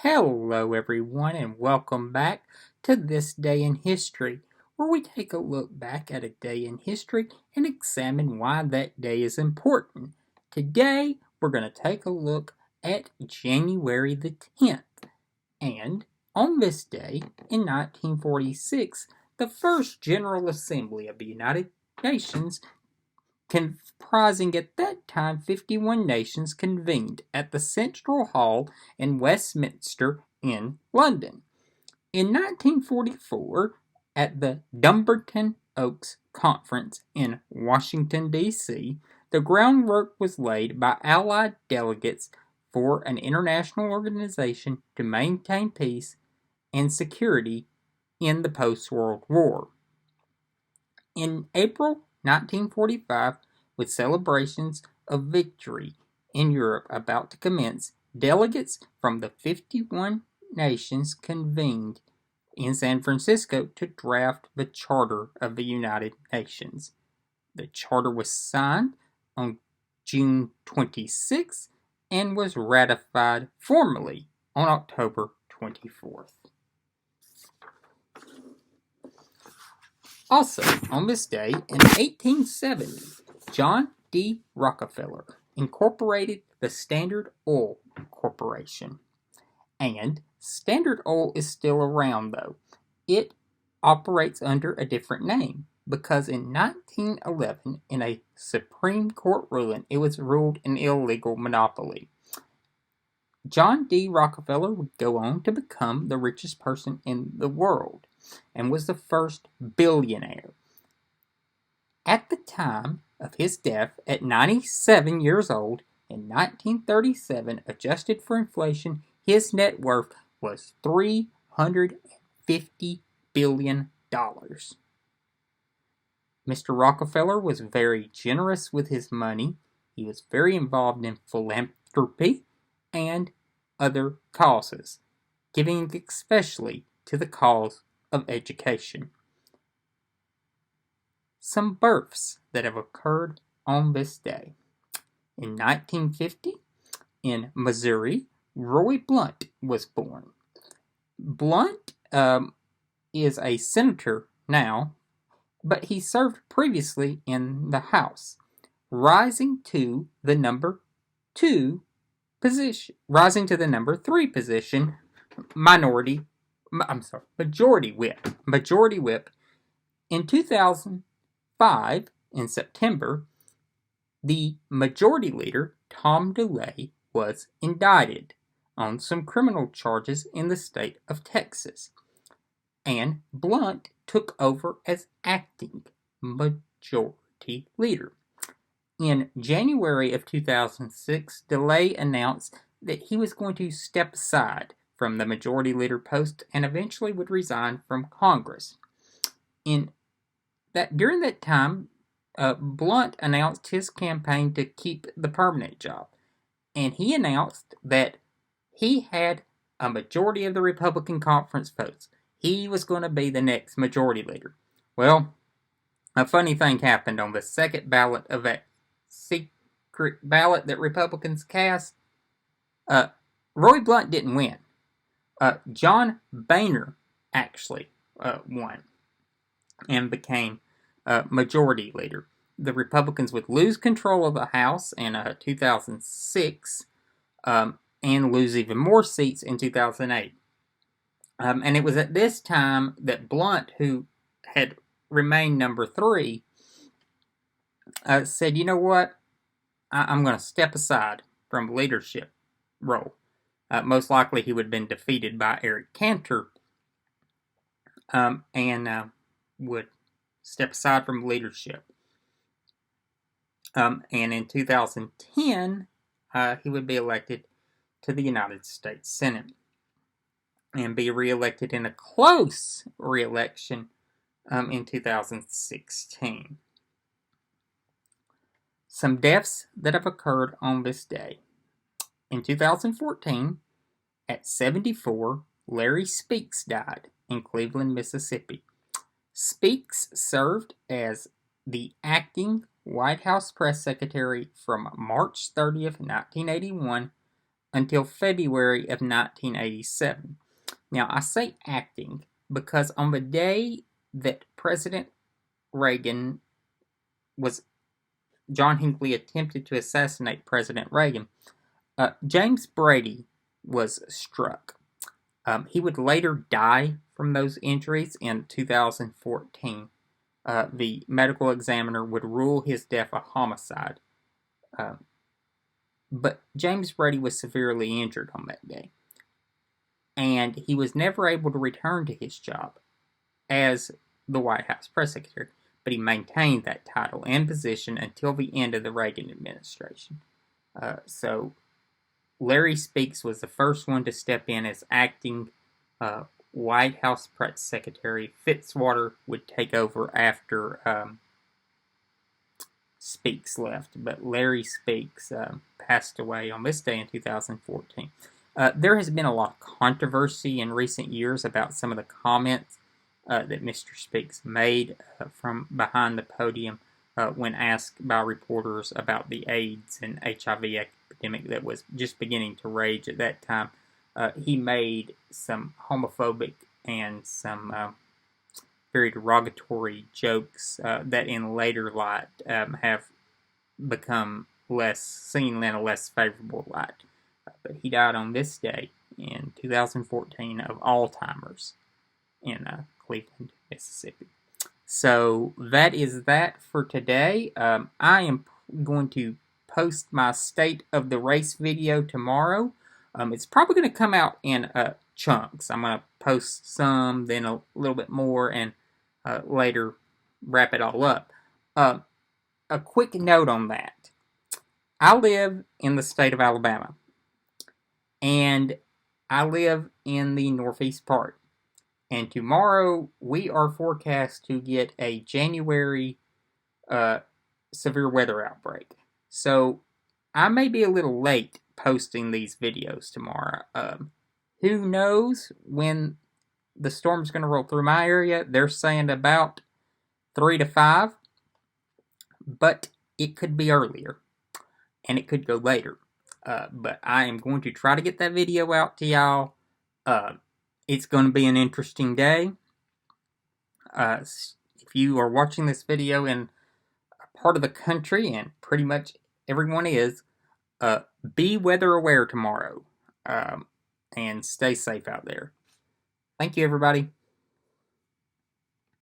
Hello, everyone, and welcome back to This Day in History, where we take a look back at a day in history and examine why that day is important. Today, we're going to take a look at January the 10th, and on this day, in 1946, the first General Assembly of the United Nations, comprising at that time 51 nations, convened at the Central Hall in Westminster in London. In 1944, at the Dumbarton Oaks Conference in Washington, D.C., the groundwork was laid by Allied delegates for an international organization to maintain peace and security in the post-World War. In April 1945, with celebrations of victory in Europe about to commence, delegates from the 51 nations convened in San Francisco to draft the Charter of the United Nations. The charter was signed on June 26 and was ratified formally on October 24th. Also, on this day in 1870, John D Rockefeller incorporated the Standard Oil Corporation. And Standard Oil is still around, though. It operates under a different name because in 1911, in a Supreme Court ruling, it was ruled an illegal monopoly. John D. Rockefeller would go on to become the richest person in the world and was the first billionaire. At the time of his death, at 97 years old, in 1937, adjusted for inflation, his net worth was $350 billion. Mr. Rockefeller was very generous with his money. He was very involved in philanthropy and other causes, giving especially to the cause of education. Some births that have occurred on this day. In 1950, in Missouri, Roy Blunt was born. Blunt is a senator now, but he served previously in the House, rising to the number 3 position, majority whip. In 2005, in September, the majority leader, Tom DeLay, was indicted on some criminal charges in the state of Texas, and Blunt took over as acting majority leader. In January of 2006, DeLay announced that he was going to step aside from the majority leader post and eventually would resign from Congress. During that time, Blunt announced his campaign to keep the permanent job, and he announced that he had a majority of the Republican conference votes. He was going to be the next majority leader. Well, a funny thing happened on the second ballot of that secret ballot that Republicans cast. Roy Blunt didn't win. John Boehner actually won and became majority leader. The Republicans would lose control of the House in 2006 and lose even more seats in 2008. And it was at this time that Blunt, who had remained number 3, said, you know what, I'm going to step aside from leadership role. Most likely he would have been defeated by Eric Cantor and would step aside from leadership. And in 2010, he would be elected to the United States Senate and be reelected in a close reelection in 2016. Some deaths that have occurred on this day. In 2014, at 74, Larry Speakes died in Cleveland, Mississippi. Speakes served as the acting White House press secretary from March 30th, 1981 until February of 1987. Now, I say acting because on the day that President Reagan was, John Hinckley attempted to assassinate President Reagan, James Brady was struck. He would later die from those injuries in 2014. The medical examiner would rule his death a homicide. But James Brady was severely injured on that day, and he was never able to return to his job as the White House press secretary, but he maintained that title and position until the end of the Reagan administration. So Larry Speakes was the first one to step in as acting White House press secretary. Fitzwater would take over after Speakes left, but Larry Speakes passed away on this day in 2014. There has been a lot of controversy in recent years about some of the comments that Mr. Speakes made from behind the podium when asked by reporters about the AIDS and HIV epidemic that was just beginning to rage at that time. He made some homophobic and some very derogatory jokes that in later light have become seen in a less favorable light. But he died on this day in 2014 of Alzheimer's in Cleveland, Mississippi. So that is that for today. I am going to post my State of the Race video tomorrow. It's probably going to come out in chunks. I'm going to post some, then a little bit more, and later wrap it all up. A quick note on that. I live in the state of Alabama, and I live in the northeast part. And tomorrow we are forecast to get a January severe weather outbreak. So I may be a little late posting these videos tomorrow. Who knows when the storm's going to roll through my area? They're saying about 3 to 5, but it could be earlier, and it could go later. But I am going to try to get that video out to y'all. It's going to be an interesting day. If you are watching this video in a part of the country, and pretty much everyone is, be weather aware tomorrow, and stay safe out there. Thank you, everybody.